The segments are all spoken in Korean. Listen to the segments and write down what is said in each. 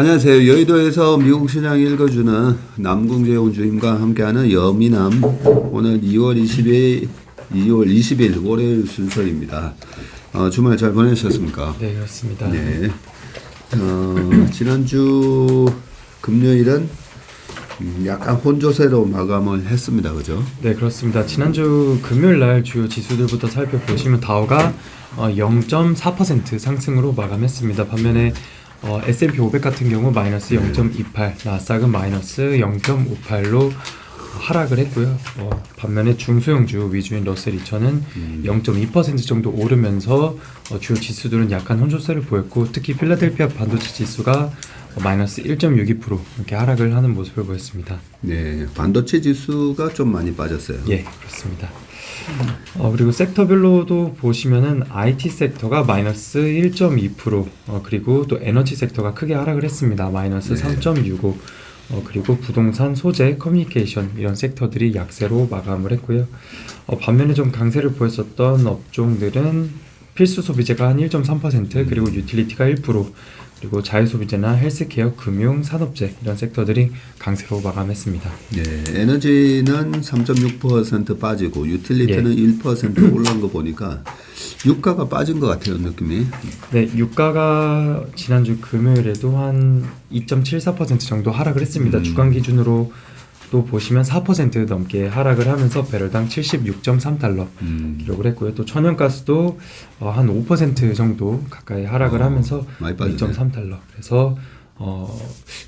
안녕하세요. 여의도에서 미국 시장 읽어주는 남궁재훈 주임과 함께하는 여미남. 오늘 2월 20일 월요일 순서입니다. 주말 잘 보내셨습니까? 네, 그렇습니다. 네. 지난주 금요일은 약간 혼조세로 마감을 했습니다. 그죠? 네, 그렇습니다. 지난주 금요일 날 주요 지수들부터 살펴보시면 다우가 0.4% 상승으로 마감했습니다. 반면에 S&P 500 같은 경우 마이너스 0.28, 나스닥은 마이너스 0.58로 하락을 했고요. 반면에 중소형주 위주인 러셀 2000은 0.2% 정도 오르면서 주요 지수들은 약한 혼조세를 보였고, 특히 필라델피아 반도체 지수가 마이너스 1.62% 이렇게 하락을 하는 모습을 보였습니다. 네, 반도체 지수가 좀 많이 빠졌어요. 예, 그렇습니다. 그리고 섹터별로도 보시면은 IT 섹터가 마이너스 1.2%, 그리고 또 에너지 섹터가 크게 하락을 했습니다. 마이너스 3.65%. 그리고 부동산, 소재, 커뮤니케이션 이런 섹터들이 약세로 마감을 했고요. 반면에 좀 강세를 보였었던 업종들은 필수 소비재가 한 1.3%, 그리고 유틸리티가 1%, 그리고 자유소비재나 헬스케어, 금융, 산업재 이런 섹터들이 강세로 마감했습니다. 네, 에너지는 3.6% 빠지고 유틸리티는 1% 올라온 거 보니까 유가가 빠진 것 같아요, 느낌이. 네, 유가가 지난주 금요일에도 한 2.74% 정도 하락을 했습니다. 주간 기준으로 또 보시면 4% 넘게 하락을 하면서 배럴당 76.3달러 기록을 했고요. 또 천연가스도 한 5% 정도 가까이 하락을 하면서 2.3달러. 그래서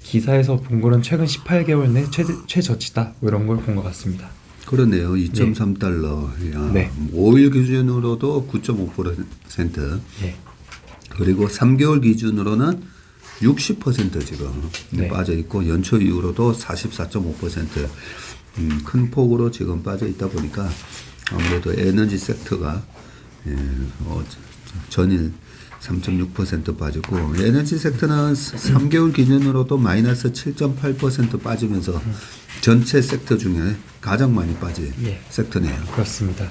기사에서 본 거는 최근 18개월 내 최저치다, 뭐 이런 걸 본 것 같습니다. 그러네요. 2.3달러. 네. 5일 기준으로도 9.5%. 네. 그리고 3개월 기준으로는 60% 지금 빠져 있고, 연초 이후로도 44.5% 큰 폭으로 지금 빠져 있다 보니까 아무래도 에너지 섹터가 전일 3.6% 빠지고, 에너지 섹터는 3개월 기준으로도 마이너스 7.8% 빠지면서 전체 섹터 중에 가장 많이 빠진 섹터네요. 그렇습니다.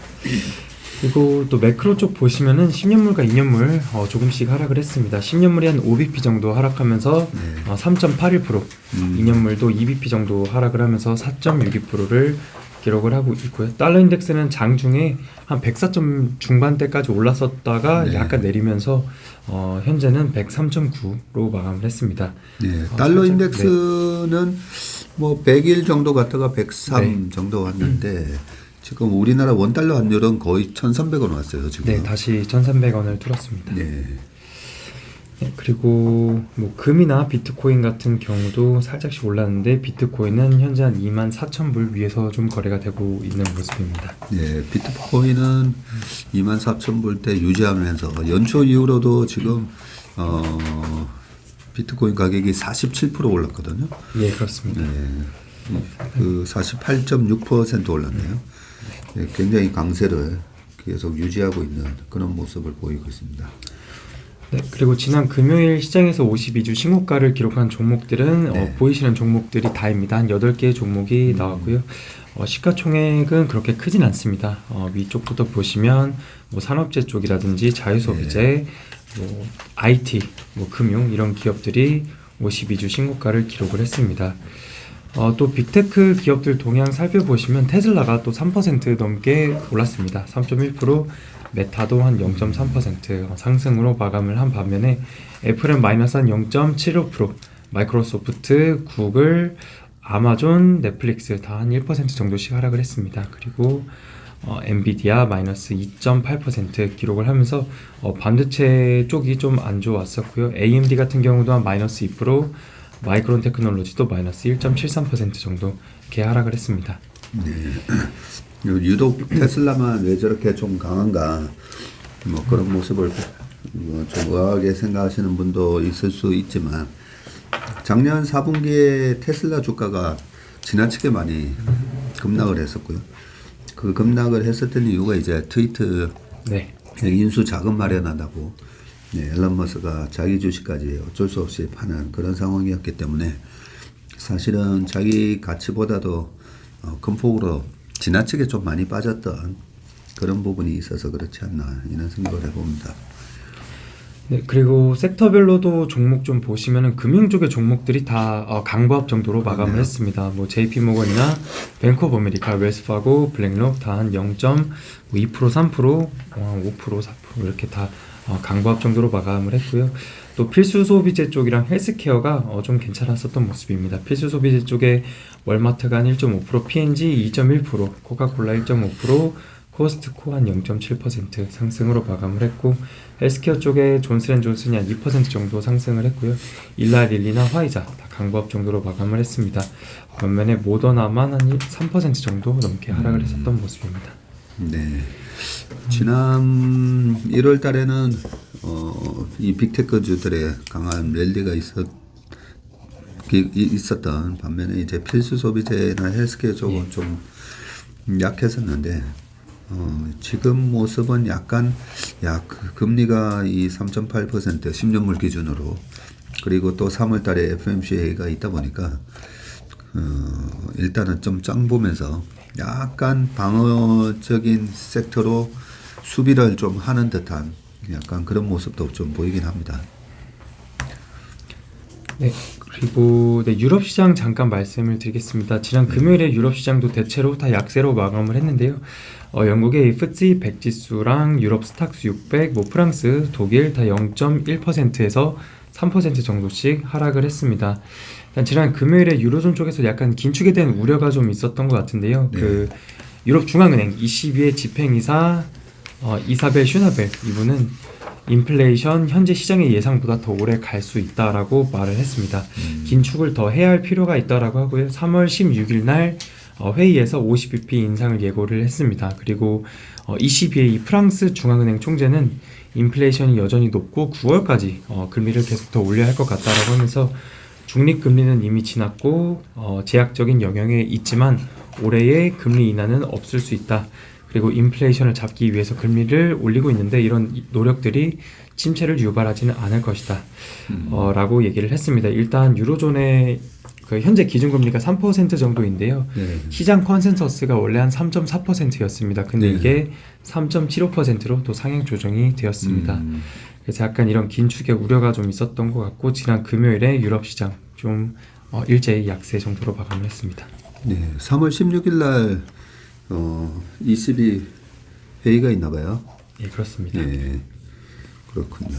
그리고 또 매크로 쪽 보시면은 10년물과 2년물 조금씩 하락을 했습니다. 10년물이 한 5bp 정도 하락하면서 3.81%, 2년물도 2bp 정도 하락을 하면서 4.62%를 기록을 하고 있고요. 달러 인덱스는 장중에 한 104점 중반대까지 올랐었다가 약간 내리면서 현재는 103.9로 마감을 했습니다. 네, 달러 인덱스는 뭐 100일 정도 갔다가 103 정도 왔는데 지금 우리나라 원달러 환율은 거의 1,300원 왔어요, 지금. 네, 다시 1,300원을 뚫었습니다. 네. 네, 그리고 뭐 금이나 비트코인 같은 경우도 살짝씩 올랐는데, 비트코인은 현재 한 24,000불 위에서 좀 거래가 되고 있는 모습입니다. 네, 비트코인은 24,000불대 유지하면서 연초 이후로도 지금 비트코인 가격이 47% 올랐거든요. 예, 그렇습니다. 네, 그 48.6% 올랐네요. 네, 굉장히 강세를 계속 유지하고 있는 그런 모습을 보이고 있습니다. 네, 그리고 지난 금요일 시장에서 52주 신고가를 기록한 종목들은 보이시는 종목들이 다입니다. 한 8개의 종목이 나왔고요. 시가총액은 그렇게 크진 않습니다. 위쪽부터 보시면 뭐 산업재 쪽이라든지 자유소비재, 뭐 IT, 뭐 금융 이런 기업들이 52주 신고가를 기록을 했습니다. 또 빅테크 기업들 동향 살펴보시면 테슬라가 또 3% 넘게 올랐습니다. 3.1%, 메타도 한 0.3% 상승으로 마감을 한 반면에 애플은 마이너스 한 0.75%, 마이크로소프트, 구글, 아마존, 넷플릭스 다 한 1% 정도씩 하락을 했습니다. 그리고 엔비디아 마이너스 2.8% 기록을 하면서 반도체 쪽이 좀 안 좋았었고요. AMD 같은 경우도 한 마이너스 2%, 마이크론 테크놀로지도 마이너스 1.73% 정도 이렇게 하락을 했습니다. 네. 유독 테슬라만 왜 저렇게 좀 강한가, 뭐 그런 모습을 좀 의아하게 생각하시는 분도 있을 수 있지만, 작년 4분기에 테슬라 주가가 지나치게 많이 급락을 했었고요. 그 급락을 했었던 이유가 이제 트위터 인수 자금 마련한다고 앨런 머스크가 자기 주식까지 어쩔 수 없이 파는 그런 상황이었기 때문에 사실은 자기 가치보다도 큰 폭으로 지나치게 좀 많이 빠졌던 그런 부분이 있어서 그렇지 않나 이런 생각을 해봅니다. 네, 그리고 섹터별로도 종목 좀 보시면은 금융 쪽의 종목들이 다 강보합 정도로 마감을 했습니다. 뭐 JP모건이나 뱅크 오브 아메리카, 웰스파고, 블랙록 다 한 0.2%, 3%, 5%, 4% 이렇게 다 강보합 정도로 마감을 했고요. 또 필수 소비재 쪽이랑 헬스케어가 좀 괜찮았었던 모습입니다. 필수 소비재 쪽에 월마트가 한 1.5%, P&G 2.1%, 코카콜라 1.5%, 코스트코 한 0.7% 상승으로 마감을 했고, 헬스케어 쪽에 존슨앤존슨이 한 2% 정도 상승을 했고요. 일라 릴리나 화이자 다 강보합 정도로 마감을 했습니다. 반면에 모더나만 한 3% 정도 넘게 하락을 했었던 모습입니다. 네. 지난 1월 달에는 이 빅테크주들의 강한 랠리가 있었던 반면에 이제 필수 소비재나 헬스케어 쪽은 좀 약했었는데 지금 모습은 약간 금리가 이 3.8% 10년물 기준으로 그리고 또 3월 달에 FOMC가 있다 보니까 일단은 좀 짱 보면서 약간 방어적인 섹터로 수비를 좀 하는 듯한 약간 그런 모습도 좀 보이긴 합니다. 네, 그리고 유럽 시장 잠깐 말씀을 드리겠습니다. 지난 금요일에 유럽 시장도 대체로 다 약세로 마감을 했는데요. 영국의 FTSE 100 지수랑 유럽 스탁스 600, 뭐 프랑스, 독일 다 0.1%에서 3% 정도씩 하락을 했습니다. 일단 지난 금요일에 유로존 쪽에서 약간 긴축에 대한 우려가 좀 있었던 것 같은데요. 네. 그 유럽 중앙은행 ECB의 집행이사 이사벨 슈나벨 이분은 인플레이션 현재 시장의 예상보다 더 오래 갈 수 있다라고 말을 했습니다. 긴축을 더 해야 할 필요가 있다라고 하고요. 3월 16일 날 회의에서 50bp 인상을 예고를 했습니다. 그리고 ECB의 프랑스 중앙은행 총재는 인플레이션이 여전히 높고 9월까지 금리를 계속 더 올려야 할 것 같다라고 하면서 중립금리는 이미 지났고 제약적인 영향이 있지만 올해의 금리 인하는 없을 수 있다. 그리고 인플레이션을 잡기 위해서 금리를 올리고 있는데 이런 노력들이 침체를 유발하지는 않을 것이다. 라고 얘기를 했습니다. 일단 유로존의 그 현재 기준금리가 3% 정도인데요. 네. 시장 컨센서스가 원래 한 3.4%였습니다. 근데 네. 이게 3.75%로 또 상향 조정이 되었습니다. 그래서 약간 이런 긴축의 우려가 좀 있었던 것 같고 지난 금요일에 유럽 시장 좀 일제히 약세 정도로 마감을 했습니다. 네, 3월 16일 날 ECB 회의가 있나 봐요. 예, 그렇습니다. 네, 그렇군요.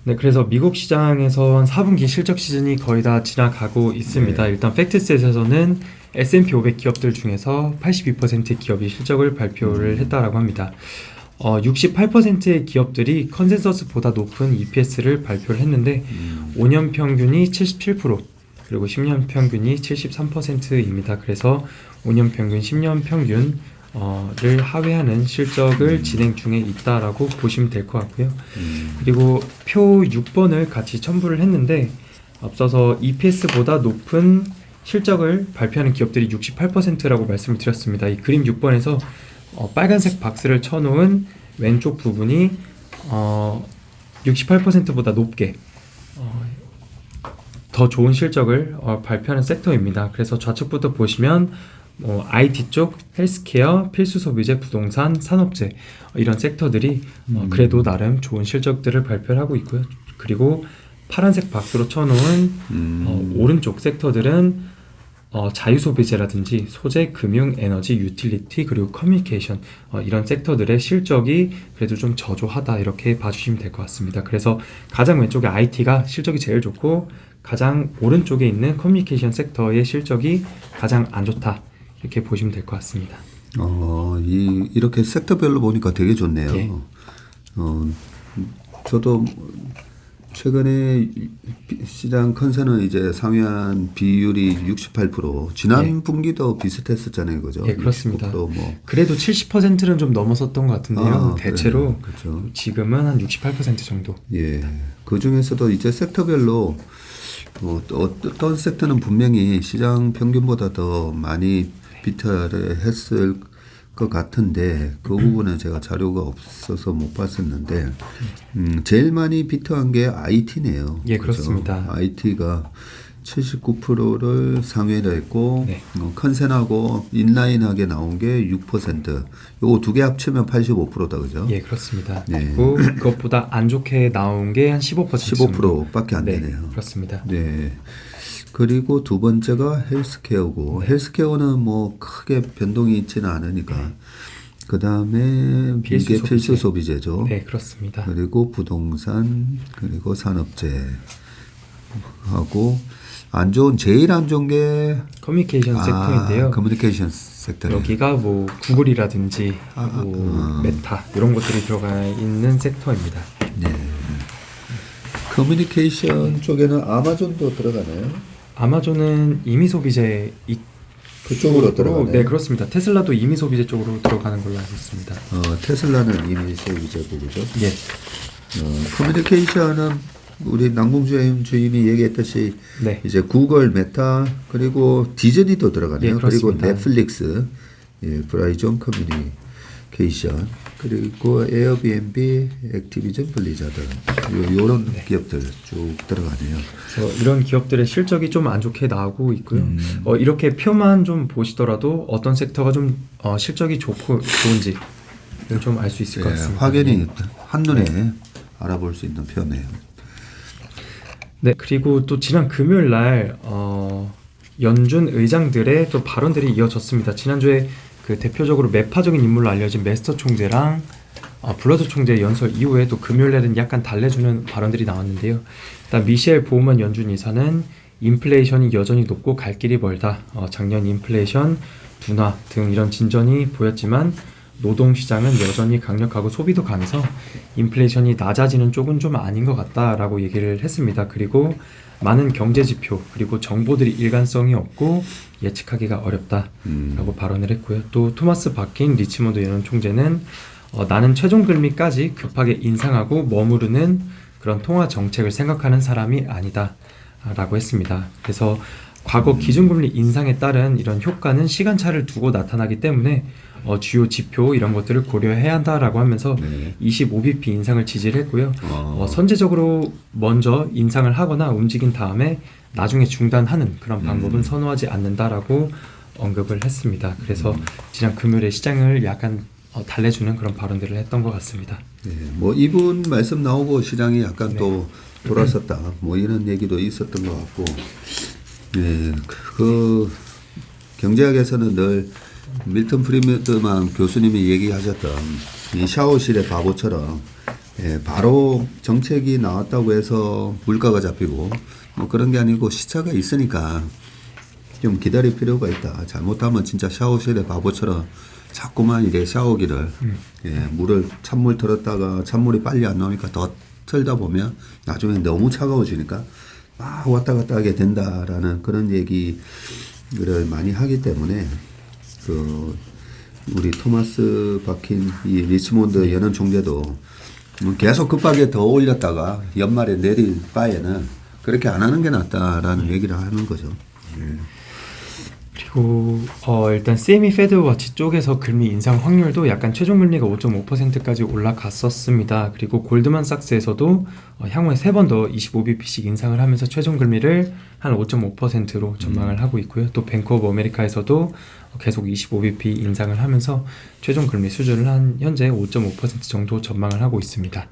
네, 그래서 미국 시장에선 4분기 실적 시즌이 거의 다 지나가고 있습니다. 네. 일단 팩트셋에서는 S&P 500 기업들 중에서 82%의 기업이 실적을 발표를 했다라고 합니다. 68%의 기업들이 컨센서스보다 높은 EPS를 발표를 했는데 5년 평균이 77% 그리고 10년 평균이 73%입니다. 그래서 5년 평균, 10년 평균 를 하회하는 실적을 진행 중에 있다라고 보시면 될 것 같고요. 그리고 표 6번을 같이 첨부를 했는데 앞서서 EPS보다 높은 실적을 발표하는 기업들이 68%라고 말씀을 드렸습니다. 이 그림 6번에서 빨간색 박스를 쳐놓은 왼쪽 부분이 68%보다 높게 더 좋은 실적을 발표하는 섹터입니다. 그래서 좌측부터 보시면 IT 쪽, 헬스케어, 필수 소비재, 부동산, 산업재 이런 섹터들이 그래도 나름 좋은 실적들을 발표를 하고 있고요. 그리고 파란색 박스로 쳐놓은 오른쪽 섹터들은 자유소비재라든지 소재, 금융, 에너지, 유틸리티 그리고 커뮤니케이션 이런 섹터들의 실적이 그래도 좀 저조하다 이렇게 봐주시면 될 것 같습니다. 그래서 가장 왼쪽에 IT가 실적이 제일 좋고 가장 오른쪽에 있는 커뮤니케이션 섹터의 실적이 가장 안 좋다 이렇게 보시면 될 것 같습니다. 이렇게 섹터별로 보니까 되게 좋네요. 예. 저도 최근에 시장 컨센은 이제 상회한 비율이 68%, 지난 분기도 비슷했었잖아요, 그죠? 예, 그렇습니다. 69% 뭐. 그래도 70%는 좀 넘었었던 것 같은데요. 대체로 그렇죠. 지금은 한 68% 정도. 예, 그 중에서도 이제 섹터별로 어떤 섹터는 분명히 시장 평균보다 더 많이 비트를 했을 것 같은데 그 부분은 제가 자료가 없어서 못 봤었는데 제일 많이 비트한 게 IT네요. 예, 그렇습니다. IT가 79%를 상회를 했고 네. 컨센하고 인라인하게 나온 게 6%. 요거 두 개 합치면 85%다 그죠? 예, 그렇습니다. 네. 그리고 그것보다 안 좋게 나온 게 한 15% 정도. 15%밖에 안 네, 되네요. 그렇습니다. 네. 그리고 두 번째가 헬스케어고 헬스케어는 뭐 크게 변동이 있지는 않으니까 그 다음에 필수 이게 필수 소비재. 소비재죠. 네, 그렇습니다. 그리고 부동산 그리고 산업재 하고 제일 안 좋은 게 커뮤니케이션 섹터인데요. 커뮤니케이션 섹터. 여기가 뭐 구글이라든지 뭐 메타 이런 것들이 들어가 있는 섹터입니다. 네. 커뮤니케이션 쪽에는 아마존도 들어가나요? 아마존은 임의 소비재 그쪽으로 들어가네요. 네, 그렇습니다. 테슬라도 임의 소비재 쪽으로 들어가는 걸로 알고 있습니다. 테슬라는 이미 소비재고 그죠? 예. 커뮤니케이션은 우리 남궁 주임이 얘기했듯이 네. 이제 구글, 메타 그리고 디즈니도 들어가네요. 예, 그리고 그렇습니다. 넷플릭스, 브라이존 커뮤니케이션 그리고 에어비앤비, 액티비전, 블리자드 요런 기업들 쭉 들어가네요. 그래서 이런 기업들의 실적이 좀 안 좋게 나오고 있고요. 이렇게 표만 좀 보시더라도 어떤 섹터가 좀 실적이 좋은지 좀 알 수 있을 것 같습니다. 확연히 한눈에 알아볼 수 있는 표네요. 네, 그리고 또 지난 금요일 날 연준 의장들의 또 발언들이 이어졌습니다. 지난주에 그 대표적으로 매파적인 인물로 알려진 메스터 총재랑 블러드 총재 연설 이후에 또 금요일에는 약간 달래주는 발언들이 나왔는데요. 일단 미셸 보우먼 연준 이사는 인플레이션이 여전히 높고 갈 길이 멀다. 작년 인플레이션 둔화 등 이런 진전이 보였지만 노동시장은 여전히 강력하고 소비도 강해서 인플레이션이 낮아지는 쪽은 좀 아닌 것 같다라고 얘기를 했습니다. 그리고 많은 경제지표 그리고 정보들이 일관성이 없고 예측하기가 어렵다라고 발언을 했고요. 또 토마스 바킨 리치몬드 연준 총재는 나는 최종금리까지 급하게 인상하고 머무르는 그런 통화 정책을 생각하는 사람이 아니다라고 했습니다. 그래서 과거 기준금리 인상에 따른 이런 효과는 시간차를 두고 나타나기 때문에 주요 지표 이런 것들을 고려해야 한다라고 하면서 25bp 인상을 지지를 했고요. 선제적으로 먼저 인상을 하거나 움직인 다음에 나중에 중단하는 그런 방법은 선호하지 않는다라고 언급을 했습니다. 그래서 지난 금요일에 시장을 약간 달래주는 그런 발언들을 했던 것 같습니다. 네, 뭐 이분 말씀 나오고 시장이 약간 또 돌아섰다. 뭐 이런 얘기도 있었던 것 같고, 네, 그 경제학에서는 늘 밀턴 프리드만 교수님이 얘기하셨던 이 샤워실의 바보처럼 바로 정책이 나왔다고 해서 물가가 잡히고 뭐 그런 게 아니고 시차가 있으니까 좀 기다릴 필요가 있다. 잘못하면 진짜 샤워실의 바보처럼 자꾸만 이래 샤워기를 물을 찬물 틀었다가 찬물이 빨리 안 나오니까 더 틀다 보면 나중에 너무 차가워지니까 막 왔다 갔다 하게 된다라는 그런 얘기를 많이 하기 때문에 그 우리 토마스 바킨 이 리치몬드 연은 총재도 계속 급하게 더 올렸다가 연말에 내릴 바에는 그렇게 안 하는 게 낫다라는 얘기를 하는 거죠. 그리고 일단 세미 페드워치 쪽에서 금리 인상 확률도 약간 최종 금리가 5.5%까지 올라갔었습니다. 그리고 골드만삭스에서도 향후에 3번 더 25bp씩 인상을 하면서 최종 금리를 한 5.5%로 전망을 하고 있고요. 또 뱅크 오브 아메리카에서도 계속 25bp 인상을 하면서 최종 금리 수준을 한 현재 5.5% 정도 전망을 하고 있습니다.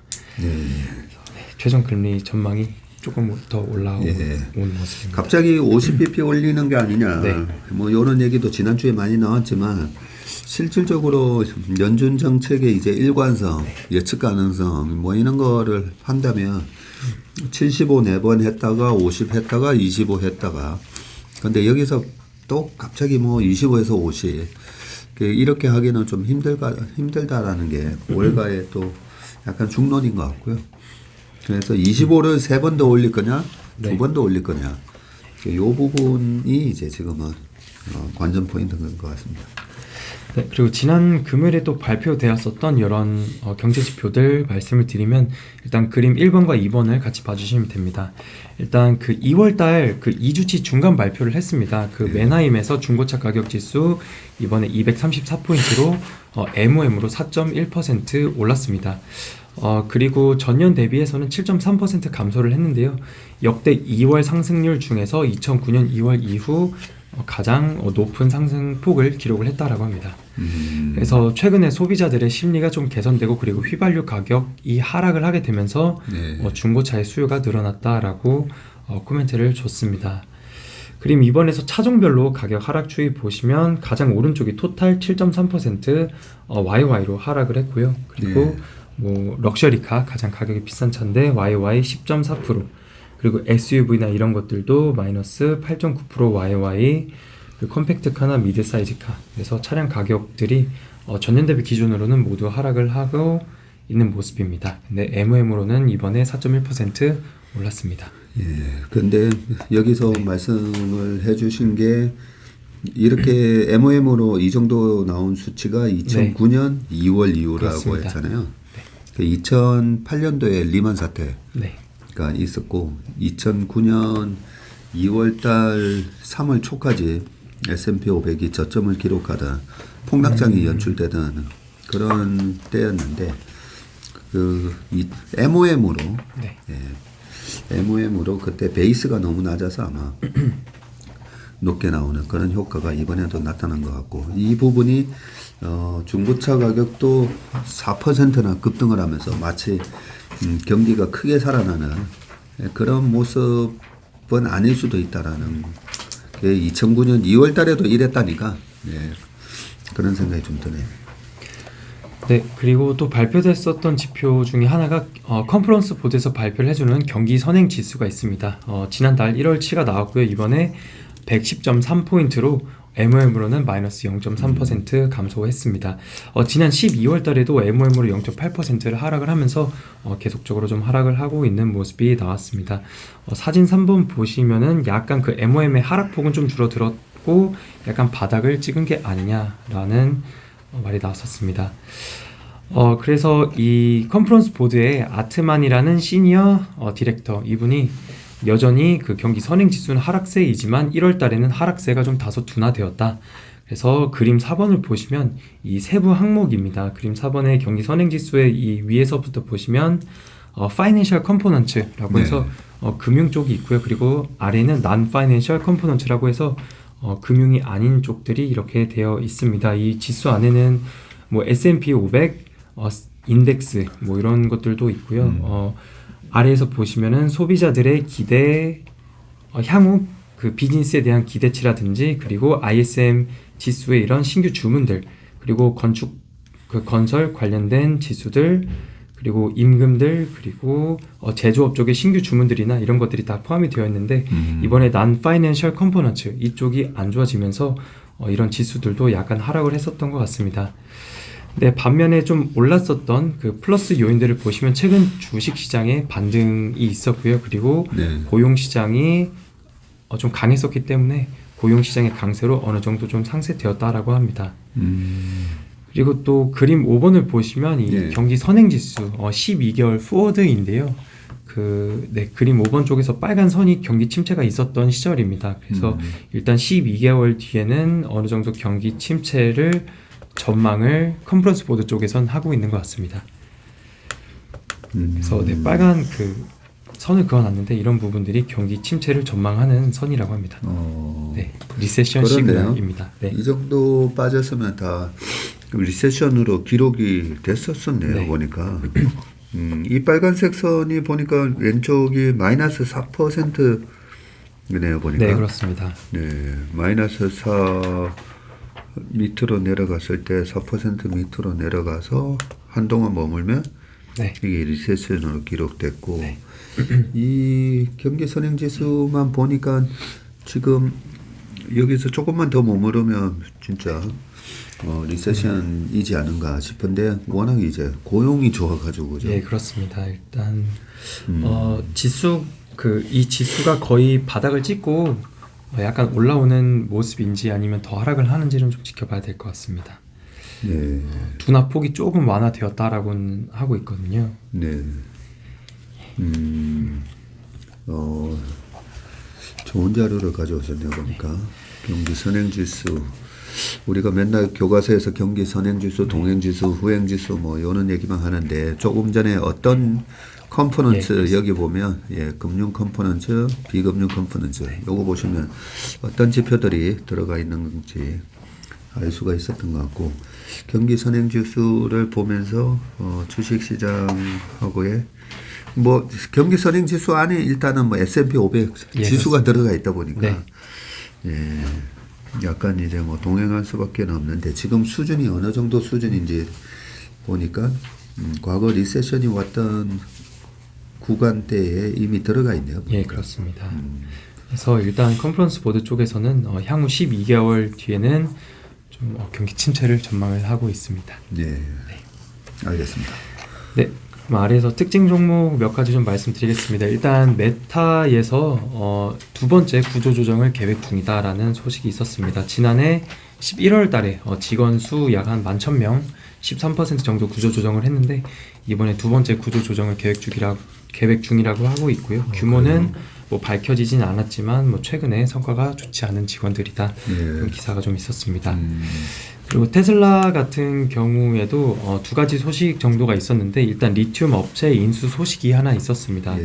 최종 금리 전망이 조금 더 올라오는 모습입니다. 갑자기 50bp 올리는 게 아니냐. 네. 뭐 이런 얘기도 지난주에 많이 나왔지만 실질적으로 연준 정책의 이제 일관성, 예측 가능성 뭐 이런 거를 한다면 75 4번 했다가 50 했다가 25 했다가 근데 여기서 또 갑자기 뭐 25에서 50 이렇게 하기는 좀 힘들다라는 게 월가의 또 약간 중론인 것 같고요. 그래서 25를 3번 더 올릴 거냐, 2번 더 올릴 거냐. 이 부분이 이제 지금은 관전 포인트인 것 같습니다. 네, 그리고 지난 금요일에 또 발표되었었던 이런 경제 지표들 말씀을 드리면 일단 그림 1번과 2번을 같이 봐주시면 됩니다. 일단 그 2월달 그 2주치 중간 발표를 했습니다. 그 맨하임에서 중고차 가격 지수 이번에 234포인트로 MOM으로 4.1% 올랐습니다. 그리고 전년 대비해서는 7.3% 감소를 했는데요. 역대 2월 상승률 중에서 2009년 2월 이후 가장 높은 상승폭을 기록을 했다라고 합니다. 그래서 최근에 소비자들의 심리가 좀 개선되고 그리고 휘발유 가격이 하락을 하게 되면서 중고차의 수요가 늘어났다라고 코멘트를 줬습니다. 그림 2번에서 차종별로 가격 하락 추이 보시면 가장 오른쪽이 토탈 7.3% YY로 하락을 했고요. 그리고 뭐 럭셔리카 가장 가격이 비싼 차인데 YY 10.4%, 그리고 SUV나 이런 것들도 마이너스 8.9% YY, 그리고 컴팩트카나 미드사이즈카, 그래서 차량 가격들이 전년 대비 기준으로는 모두 하락을 하고 있는 모습입니다. 근데 MOM으로는 이번에 4.1% 올랐습니다. 예. 근데 여기서 말씀을 해주신 게 이렇게 MOM으로 이 정도 나온 수치가 2009년 2월 이후라고 그렇습니다. 했잖아요. 2008년도에 리만 사태가 네. 있었고 2009년 2월달 3월 초까지 S&P 500이 저점을 기록하다 폭락장이 연출되던 그런 때였는데 이 MOM으로 네. MOM으로 그때 베이스가 너무 낮아서 아마 높게 나오는 그런 효과가 이번에도 나타난 것 같고, 이 부분이 중고차 가격도 4%나 급등을 하면서 마치 경기가 크게 살아나는 그런 모습은 아닐 수도 있다라는 게 2009년 2월 달에도 이랬다니까 그런 생각이 좀 드네요. 네, 그리고 또 발표됐었던 지표 중에 하나가 컨퍼런스 보드에서 발표를 해주는 경기 선행 지수가 있습니다. 지난달 1월치가 나왔고요. 이번에 110.3포인트로 MOM으로는 마이너스 0.3% 감소했습니다. 지난 12월 달에도 MOM으로 0.8%를 하락을 하면서 계속적으로 좀 하락을 하고 있는 모습이 나왔습니다. 사진 3번 보시면은 약간 그 MOM의 하락폭은 좀 줄어들었고 약간 바닥을 찍은 게 아니냐라는 말이 나왔었습니다. 그래서 이 컨퍼런스 보드에 아트만이라는 시니어 디렉터, 이분이 여전히 그 경기 선행 지수는 하락세이지만 1월 달에는 하락세가 좀 다소 둔화되었다. 그래서 그림 4번을 보시면 이 세부 항목입니다. 그림 4번의 경기 선행 지수의 이 위에서부터 보시면 Financial Components라고 해서 금융 쪽이 있고요. 그리고 아래는 Non-Financial Components라고 해서 금융이 아닌 쪽들이 이렇게 되어 있습니다. 이 지수 안에는 뭐 S&P 500 인덱스 뭐 이런 것들도 있고요. 아래에서 보시면은 소비자들의 기대, 향후 그 비즈니스에 대한 기대치라든지, 그리고 ISM 지수의 이런 신규 주문들, 그리고 건축, 그 건설 관련된 지수들, 그리고 임금들, 그리고 제조업 쪽의 신규 주문들이나 이런 것들이 다 포함이 되어 있는데 이번에 Non-Financial Components 이쪽이 안 좋아지면서 이런 지수들도 약간 하락을 했었던 것 같습니다. 네, 반면에 좀 올랐었던 그 플러스 요인들을 보시면 최근 주식 시장에 반등이 있었고요. 그리고 고용 시장이 좀 강했었기 때문에 고용 시장의 강세로 어느 정도 좀 상쇄되었다라고 합니다. 그리고 또 그림 5번을 보시면 이 경기 선행 지수 12개월 포워드인데요. 그림 5번 쪽에서 빨간 선이 경기 침체가 있었던 시절입니다. 그래서 일단 12개월 뒤에는 어느 정도 경기 침체를 전망을 컨퍼런스 보드 쪽에선 하고 있는 것 같습니다. 그래서 빨간 그 선을 그어놨는데 이런 부분들이 경기 침체를 전망하는 선이라고 합니다. 네, 리세션 시그널입니다. 네. 이 정도 빠졌으면 다 리세션으로 기록이 됐었었네요. 보니까 이 빨간색 선이 보니까 왼쪽이 마이너스 4%네요. 보니까. 네, 그렇습니다. 네, 마이너스 4 밑으로 내려갔을 때 4% 밑으로 내려가서 한동안 머물면 이게 리세션으로 기록됐고 이 경기 선행 지수만 보니까 지금 여기서 조금만 더 머무르면 진짜 리세션이지 않은가 싶은데 워낙 이제 고용이 좋아가지고 그죠? 네, 그렇습니다. 일단 지수 이 지수가 거의 바닥을 찍고 약간 올라오는 모습인지 아니면 더 하락을 하는지는 좀 지켜봐야 될 것 같습니다. 네. 둔화 폭이 조금 완화되었다라고는 하고 있거든요. 네. 좋은 자료를 가져오셨네요, 보니까. 경기 선행지수. 우리가 맨날 교과서에서 경기 선행지수, 동행지수, 후행지수 뭐 이런 얘기만 하는데 조금 전에 어떤 컴포넌트 여기 보면 금융 컴포넌트, 비금융 컴포넌트 요거 보시면 어떤 지표들이 들어가 있는 건지 알 수가 있었던 것 같고 경기 선행지수를 보면서 주식시장하고의 뭐 경기 선행지수 안에 일단은 뭐 S&P 500 지수가 들어가 있다 보니까 약간 이제 뭐 동행할 수밖에 없는데 지금 수준이 어느 정도 수준인지 보니까 과거 리세션이 왔던 구간대에 이미 들어가 있네요. 예, 그렇습니다. 그래서 일단 컨퍼런스 보드 쪽에서는 향후 12개월 뒤에는 좀 경기 침체를 전망을 하고 있습니다. 네, 알겠습니다. 네, 그럼 아래에서 특징 종목 몇 가지 좀 말씀드리겠습니다. 일단 메타에서 두 번째 구조 조정을 계획 중이다라는 소식이 있었습니다. 지난해 11월 달에 직원 수 약 한 11,000명, 13% 정도 구조 조정을 했는데 이번에 두 번째 구조 조정을 계획 중이라고 하고 있고요. 규모는 뭐 밝혀지진 않았지만 뭐 최근에 성과가 좋지 않은 직원들이다. 그런 기사가 좀 있었습니다. 그리고 테슬라 같은 경우에도 두 가지 소식 정도가 있었는데 일단 리튬 업체 인수 소식이 하나 있었습니다.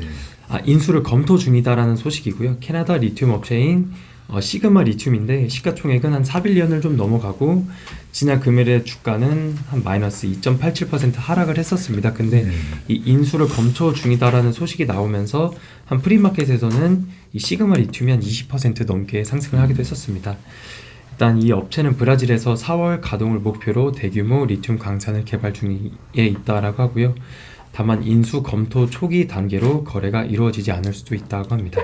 인수를 검토 중이다라는 소식이고요. 캐나다 리튬 업체인 시그마 리튬인데 시가총액은 한 4빌리언을 좀 넘어가고 지난 금일의 주가는 한 마이너스 2.87% 하락을 했었습니다. 근데 이 인수를 검토 중이다라는 소식이 나오면서 한 프리마켓에서는 이 시그마 리튬이 한 20% 넘게 상승을 하기도 했었습니다. 일단 이 업체는 브라질에서 4월 가동을 목표로 대규모 리튬 광산을 개발 중에 있다라고 하고요. 다만 인수 검토 초기 단계로 거래가 이루어지지 않을 수도 있다고 합니다.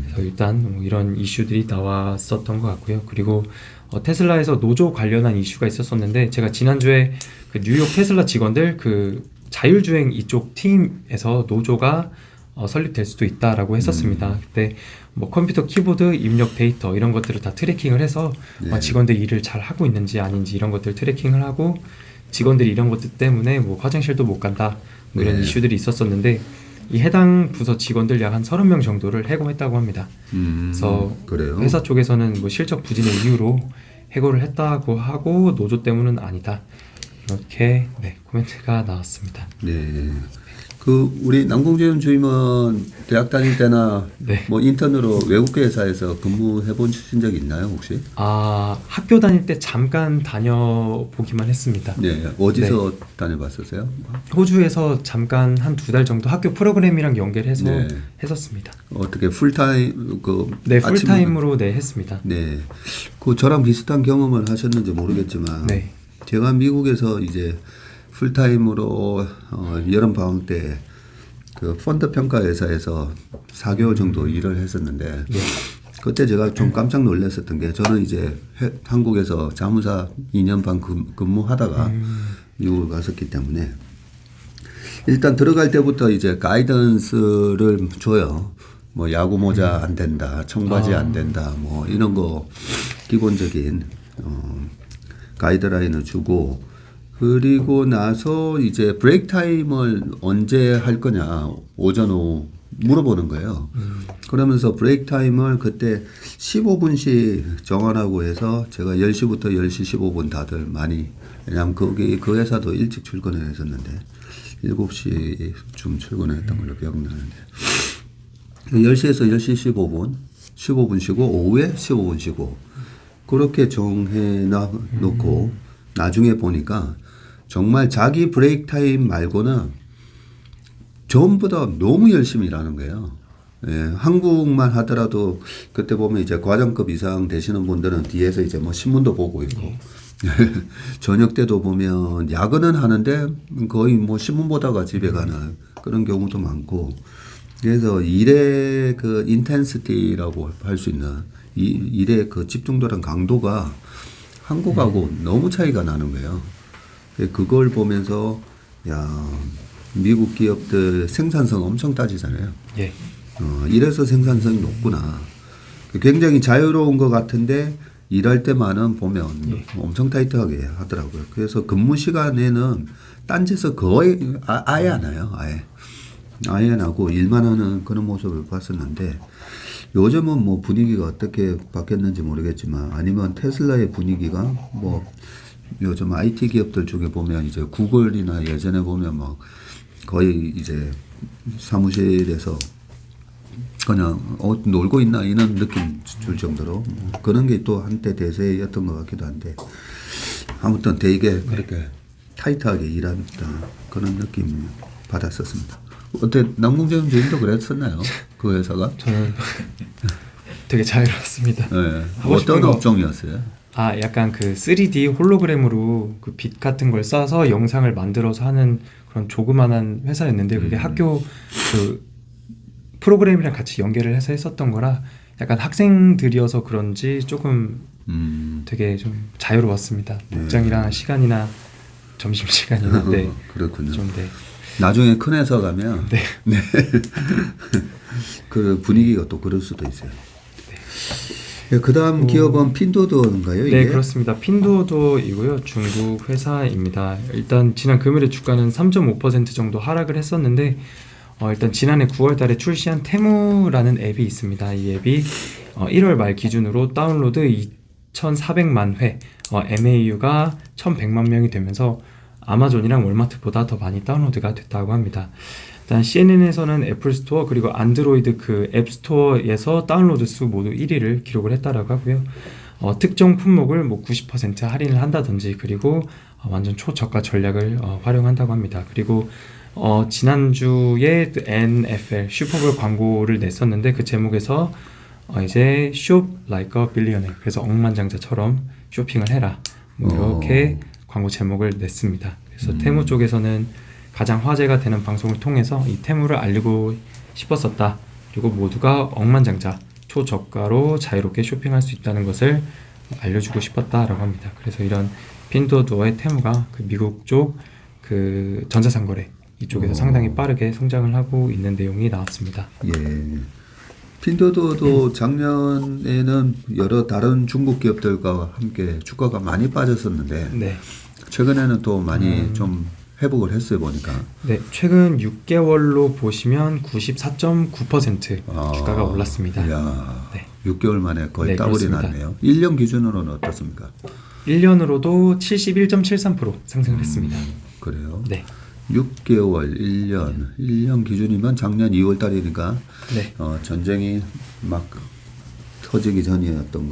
그래서 일단 뭐 이런 이슈들이 나왔었던 것 같고요. 그리고 테슬라에서 노조 관련한 이슈가 있었었는데 제가 지난주에 그 뉴욕 테슬라 직원들 그 자율주행 이쪽 팀에서 노조가 설립될 수도 있다라고 했었습니다. 그때 뭐 컴퓨터 키보드 입력 데이터 이런 것들을 다 트래킹을 해서 직원들 일을 잘 하고 있는지 아닌지 이런 것들 트래킹을 하고 직원들이 이런 것들 때문에 뭐 화장실도 못 간다 뭐 이런 이슈들이 있었었는데 이 해당 부서 직원들 약 한 30명 정도를 해고했다고 합니다. 그래서 그래요? 회사 쪽에서는 뭐 실적 부진의 이유로 해고를 했다고 하고 노조 때문은 아니다. 이렇게 코멘트가 나왔습니다. 네. 그 우리 남궁재현 주임은 대학 다닐 때나 뭐 인턴으로 외국계 회사에서 근무해 보신 적이 있나요, 혹시? 학교 다닐 때 잠깐 다녀보기만 했습니다. 네. 어디서 다녀봤었어요? 호주에서 잠깐 한 2달 정도 학교 프로그램이랑 연결해서 했었습니다. 어떻게 풀타임 풀타임으로 했습니다. 네. 그 저랑 비슷한 경험을 하셨는지 모르겠지만 제가 미국에서 이제 풀타임으로 여름 방학 때 그 펀드 평가 회사에서 4개월 정도 일을 했었는데 그때 제가 좀 깜짝 놀랐었던 게 저는 이제 한국에서 자무사 2년 반 근무하다가 미국을 갔었기 때문에 일단 들어갈 때부터 이제 가이던스를 줘요. 뭐 야구 모자 안 된다, 청바지 안 된다, 뭐 이런 거 기본적인 가이드라인을 주고 그리고 나서 이제 브레이크 타임을 언제 할 거냐 오전 오후 물어보는 거예요. 그러면서 브레이크 타임을 그때 15분씩 정하라고 해서 제가 10시부터 10시 15분 다들 많이 왜냐하면 거기 그 회사도 일찍 출근을 했었는데 7시쯤 출근했던 걸로 기억나는데 10시에서 10시 15분 쉬고 오후에 15분 쉬고 그렇게 정해 놓고 나중에 보니까 정말 자기 브레이크 타임 말고는 전부 다 너무 열심히 일하는 거예요. 한국만 하더라도 그때 보면 이제 과장급 이상 되시는 분들은 뒤에서 이제 뭐 신문도 보고 있고 저녁 때도 보면 야근은 하는데 거의 뭐 신문 보다가 집에 가는 그런 경우도 많고 그래서 일의 그 인텐시티라고 할 수 있는 일의 그 집중도랑 강도가 한국하고 너무 차이가 나는 거예요. 그걸 보면서 미국 기업들 생산성 엄청 따지잖아요. 이래서 생산성이 높구나. 굉장히 자유로운 것 같은데 일할 때만은 보면 예. 엄청 타이트하게 하더라고요. 그래서 근무 시간에는 딴짓을 거의 아예 안 해요. 아예 안 하고 일만 하는 그런 모습을 봤었는데 요즘은 뭐 분위기가 어떻게 바뀌었는지 모르겠지만 아니면 테슬라의 분위기가 뭐 요즘 IT 기업들 중에 보면 이제 구글이나 예전에 보면 뭐 거의 이제 사무실에서 그냥 놀고 있나 이런 느낌 줄 정도로 그런 게 또 한때 대세였던 것 같기도 한데 아무튼 되게 그렇게 타이트하게 일하는 그런 느낌 받았었습니다. 어때 남궁재훈 주임도 그랬었나요? 그 회사가? 저는 되게 자유로웠습니다. 네. 하고 싶은 어떤 거- 업종이었어요? 약간 그 3D 홀로그램으로 그 빛 같은 걸 쏴서 영상을 만들어서 하는 그런 조그만한 회사였는데 그게 학교 그 프로그램이랑 같이 연계를 해서 했었던 거라 약간 학생들이어서 그런지 조금 되게 좀 자유로웠습니다. 복장이랑 시간이나 점심 시간이나 네. 그렇군요. 좀 네. 나중에 큰 회사 가면 네. 그 분위기가 또 그럴 수도 있어요. 그 다음 기업은 핀도도인가요? 이게? 네, 그렇습니다. 핀도도이고요. 중국 회사입니다. 일단 지난 금요일에 주가는 3.5% 정도 하락을 했었는데 일단 지난해 9월 달에 출시한 테무라는 앱이 있습니다. 이 앱이 1월 말 기준으로 다운로드 2,400만 회, MAU가 1,100만 명이 되면서 아마존이랑 월마트보다 더 많이 다운로드가 됐다고 합니다. 일단 CNN에서는 애플 스토어 그리고 안드로이드 그 앱 스토어에서 다운로드 수 모두 1위를 기록을 했다라고 하고요. 특정 품목을 뭐 90% 할인을 한다든지 그리고 완전 초저가 전략을 활용한다고 합니다. 그리고 지난주에 NFL 슈퍼볼 광고를 냈었는데 그 제목에서 이제 shop like a billionaire 그래서 억만장자처럼 쇼핑을 해라 뭐 이렇게 광고 제목을 냈습니다. 그래서 테무 쪽에서는 가장 화제가 되는 방송을 통해서 이 테무를 알리고 싶었었다. 그리고 모두가 억만장자 초저가로 자유롭게 쇼핑할 수 있다는 것을 알려주고 싶었다라고 합니다. 그래서 이런 핀도도어의 테무가 그 미국 쪽 그 전자상거래 이쪽에서 상당히 빠르게 성장을 하고 있는 내용이 나왔습니다. 예. 핀도도도 작년에는 여러 다른 중국 기업들과 함께 주가가 많이 빠졌었는데 네. 최근에는 또 많이 좀 회복을 했어요 보니까. 네, 최근 6개월로 보시면 94.9% 주가가 올랐습니다. 이야, 네. 6개월 만에 거의 네, 더블이 그렇습니다. 났네요. 1년 기준으로는 어떻습니까? 1년으로도 71.73% 상승을 했습니다. 그래요? 네. 6개월, 1년 기준이면 작년 2월 달이니까 네. 전쟁이 막 터지기 전이었던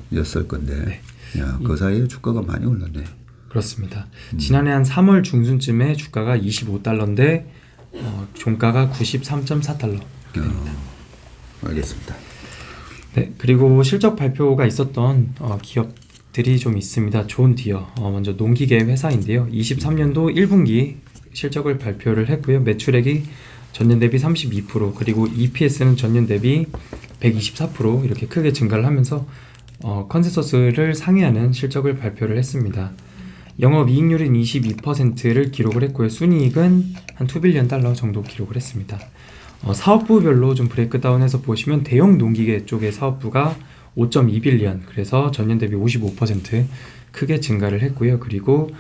걸였을 건데 야, 그 사이에 주가가 많이 올랐네. 그렇습니다. 지난해 한 3월 중순쯤에 주가가 25달러인데 종가가 93.4달러. 알겠습니다. 네, 그리고 실적 발표가 있었던 기업들이 좀 있습니다. 존 디어, 먼저 농기계 회사인데요. 23년도 1분기 실적을 발표를 했고요. 매출액이 전년 대비 32%, 그리고 EPS는 전년 대비 124% 이렇게 크게 증가를 하면서 컨센서스를 상회하는 실적을 발표를 했습니다. 영업이익률은 22%를 기록을 했고요. 순이익은 한 2빌리언 달러 정도 기록을 했습니다. 사업부별로 좀 브레이크다운해서 보시면 대형 농기계 쪽의 사업부가 5.2빌리언, 그래서 전년 대비 55% 크게 증가를 했고요. 그리고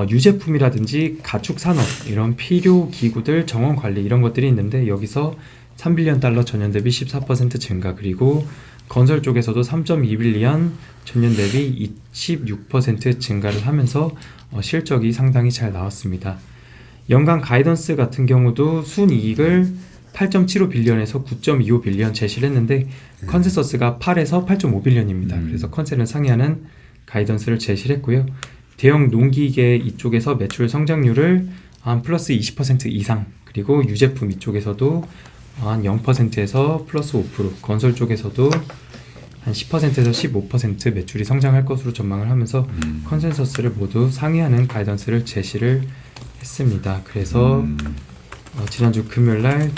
유제품이라든지 가축 산업 이런 필요 기구들 정원 관리 이런 것들이 있는데 여기서 3빌리언 달러 전년 대비 14% 증가, 그리고 건설 쪽에서도 3.2빌리언 전년 대비 26% 증가를 하면서 실적이 상당히 잘 나왔습니다. 연간 가이던스 같은 경우도 순이익을 8.75빌리언에서 9.25빌리언 제시를 했는데 컨센서스가 8에서 8.5빌리언입니다. 그래서 컨센을 상회하는 가이던스를 제시를 했고요. 대형 농기계 이쪽에서 매출 성장률을 한 플러스 20% 이상, 그리고 유제품 이쪽에서도 한 0%에서 플러스 5%, 건설 쪽에서도 한 10%에서 15% 매출이 성장할 것으로 전망을 하면서 컨센서스를 모두 상회하는 가이던스를 제시를 했습니다. 그래서 지난주 금요일날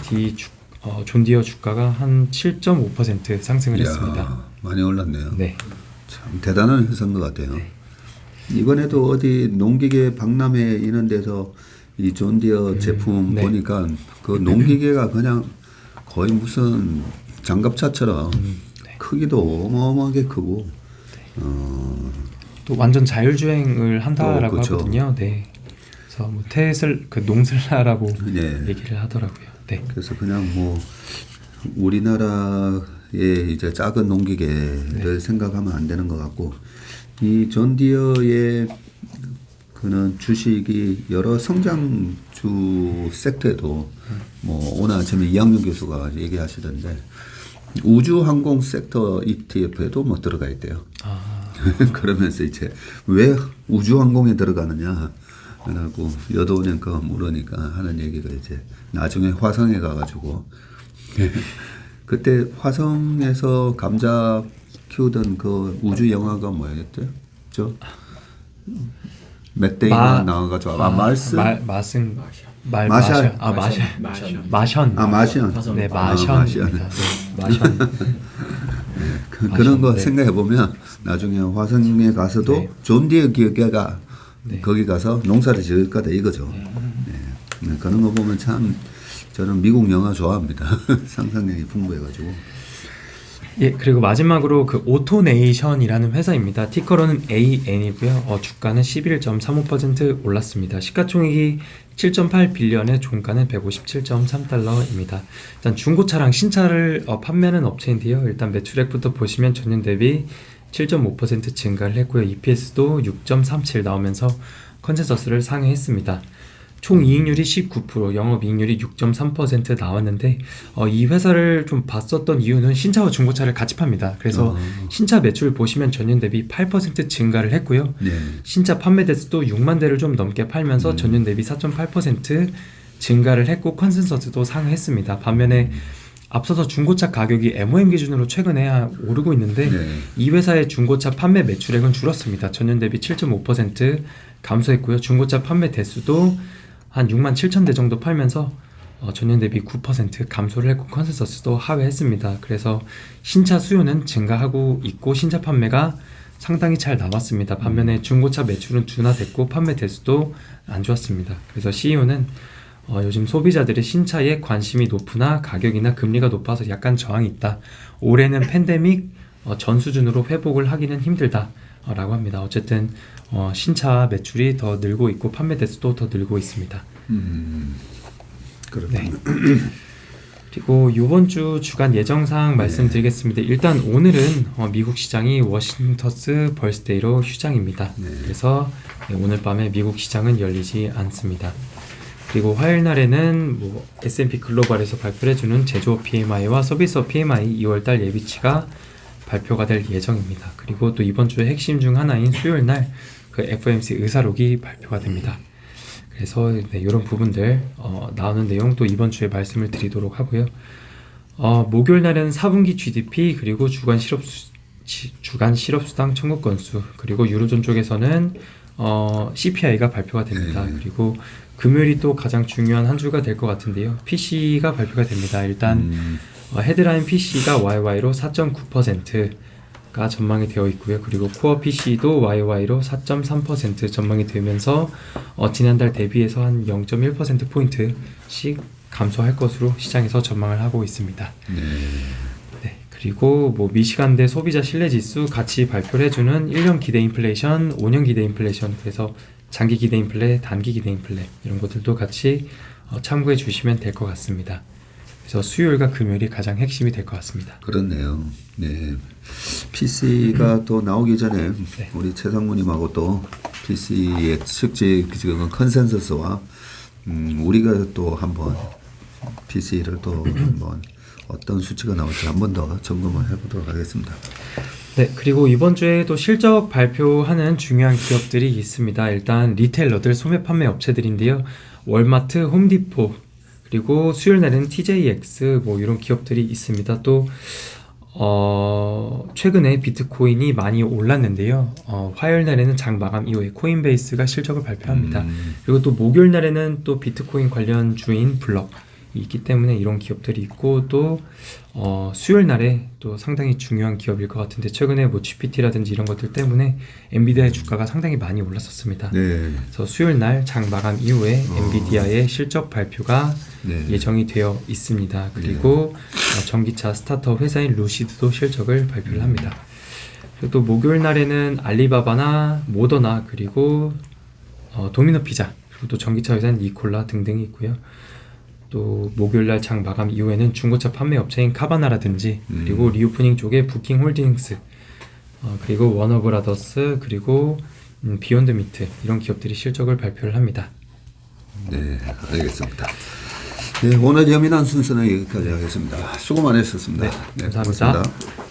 존디어 주가가 한 7.5% 상승을 했습니다. 많이 올랐네요. 네. 참 대단한 회사인 것 같아요. 네. 이번에도 어디 농기계 박람회 이런 데서 이 존디어 제품 네. 보니까 그 농기계가 그냥 거의 무슨 장갑차처럼 네. 크기도 어마어마하게 크고 또 완전 자율주행을 한다라고 그렇죠. 하거든요. 네. 그래서 뭐 그 농슬라라고 네. 얘기를 하더라고요. 네. 그래서 그냥 뭐 우리나라의 이제 작은 농기계를 생각하면 안 되는 것 같고 이 존디어의 그는 주식이 여러 성장주 섹터에도 뭐 오늘 아침에 이학용 교수가 얘기하시던데 우주항공 섹터 ETF에도 뭐 들어가 있대요. 그러면서 이제 왜 우주항공에 들어가느냐 하고 여도우니까 모르니까 하는 얘기가 이제 나중에 화성에 가가지고 그때 화성에서 감자 키우던 그 우주 영화가 뭐였대요? 저 맷데이먼 나와가지고 마르스 마션. 마샬. 마션. 마션. 네, 마션입니다. 마션. 그런 거 네. 생각해 보면 나중에 화성에 가서도 네. 존디어 기계가 네. 거기 가서 농사를 지을 거다 이거죠. 네. 그런 거 보면 참 저는 미국 영화 좋아합니다. 상상력이 풍부해가지고. 예, 그리고 마지막으로 그 오토네이션이라는 회사입니다. 티커로는 AN이고요. 주가는 11.35% 올랐습니다. 시가총액이 7.8 빌리언의 종가는 157.3달러입니다. 일단 중고차랑 신차를 판매하는 업체인데요. 일단 매출액부터 보시면 전년 대비 7.5% 증가를 했고요. EPS도 6.37 나오면서 컨센서스를 상회했습니다. 총 이익률이 19%, 영업이익률이 6.3% 나왔는데 이 회사를 좀 봤었던 이유는 신차와 중고차를 같이 팝니다. 그래서 신차 매출 보시면 전년 대비 8% 증가를 했고요. 네. 신차 판매 대수도 6만 대를 좀 넘게 팔면서 전년 대비 4.8% 증가를 했고 컨센서스도 상회했습니다. 반면에 앞서서 중고차 가격이 MOM 기준으로 최근에 오르고 있는데 네. 이 회사의 중고차 판매 매출액은 줄었습니다. 전년 대비 7.5% 감소했고요. 중고차 판매 대수도 한 6만 7천 대 정도 팔면서 전년 대비 9% 감소를 했고 컨센서스도 하회했습니다. 그래서 신차 수요는 증가하고 있고 신차 판매가 상당히 잘 나왔습니다. 반면에 중고차 매출은 둔화됐고 판매 대수도 안 좋았습니다. 그래서 CEO는 요즘 소비자들의 신차에 관심이 높으나 가격이나 금리가 높아서 약간 저항이 있다. 올해는 팬데믹 전 수준으로 회복을 하기는 힘들다 라고 합니다. 어쨌든 신차 매출이 더 늘고 있고 판매 대수도 더 늘고 있습니다. 그렇군요. 네. 그리고 이번 주 주간 예정사항 말씀드리겠습니다. 일단 오늘은 미국 시장이 워싱턴스 벌스데이로 휴장입니다. 그래서 오늘 밤에 미국 시장은 열리지 않습니다. 그리고 화요일 날에는 뭐 S&P 글로벌에서 발표를 해주는 제조업 PMI와 서비스업 PMI 2월달 예비치가 발표가 될 예정입니다. 그리고 또 이번 주의 핵심 중 하나인 수요일 날 그 FOMC 의사록이 발표가 됩니다. 그래서 이런 부분들 나오는 내용 또 이번 주에 말씀을 드리도록 하고요. 목요일 날은 4분기 GDP 그리고 주간 실업수당 청구 건수 그리고 유로존 쪽에서는 CPI가 발표가 됩니다. 그리고 금요일이 또 가장 중요한 한 주가 될 것 같은데요. PC가 발표가 됩니다. 일단 헤드라인 PC가 YY로 4.9%가 전망이 되어 있고요. 그리고 코어 PC도 YY로 4.3% 전망이 되면서 지난달 대비해서 한 0.1%포인트씩 감소할 것으로 시장에서 전망을 하고 있습니다. 네, 그리고 뭐 미시간대 소비자 신뢰지수 같이 발표를 해주는 1년 기대 인플레이션, 5년 기대 인플레이션 그래서 장기 기대 인플레, 단기 기대 인플레 이런 것들도 같이 참고해 주시면 될 것 같습니다. 그래서 수요일과 금요일이 가장 핵심이 될 것 같습니다. 그렇네요. 네. PC가 또 나오기 전에 네. 우리 최상무님하고 또 PC의 실제 지금 컨센서스와 우리가 또 한번 PC를 또 한번 어떤 수치가 나올지 한 번 더 점검을 해보도록 하겠습니다. 네, 그리고 이번 주에 또 실적 발표하는 중요한 기업들이 있습니다. 일단 리테일러들, 소매 판매 업체들인데요. 월마트, 홈디포, 그리고 수요일 날에는 TJX 뭐 이런 기업들이 있습니다. 또 최근에 비트코인이 많이 올랐는데요. 화요일 날에는 장 마감 이후에 코인베이스가 실적을 발표합니다. 그리고 또 목요일 날에는 또 비트코인 관련 주인 블럭 있기 때문에 이런 기업들이 있고 또 수요일 날에 또 상당히 중요한 기업일 것 같은데 최근에 뭐 GPT라든지 이런 것들 때문에 엔비디아의 주가가 상당히 많이 올랐었습니다. 네. 그래서 수요일 날 장 마감 이후에 엔비디아의 실적 발표가 예정이 되어 있습니다. 그리고 전기차 스타트업 회사인 루시드도 실적을 발표를 합니다. 그리고 또 목요일 날에는 알리바바나 모더나 그리고 도미노 피자 그리고 또 전기차 회사인 니콜라 등등이 있고요. 또 목요일 날 장 마감 이후에는 중고차 판매 업체인 카바나라든지 그리고 리오프닝 쪽에 부킹 홀딩스 그리고 워너브라더스 그리고 비욘드 미트 이런 기업들이 실적을 발표를 합니다. 네, 알겠습니다. 네, 오늘 예민한 순서는 여기까지 하겠습니다. 수고 많으셨습니다. 네, 감사합니다. 고맙습니다.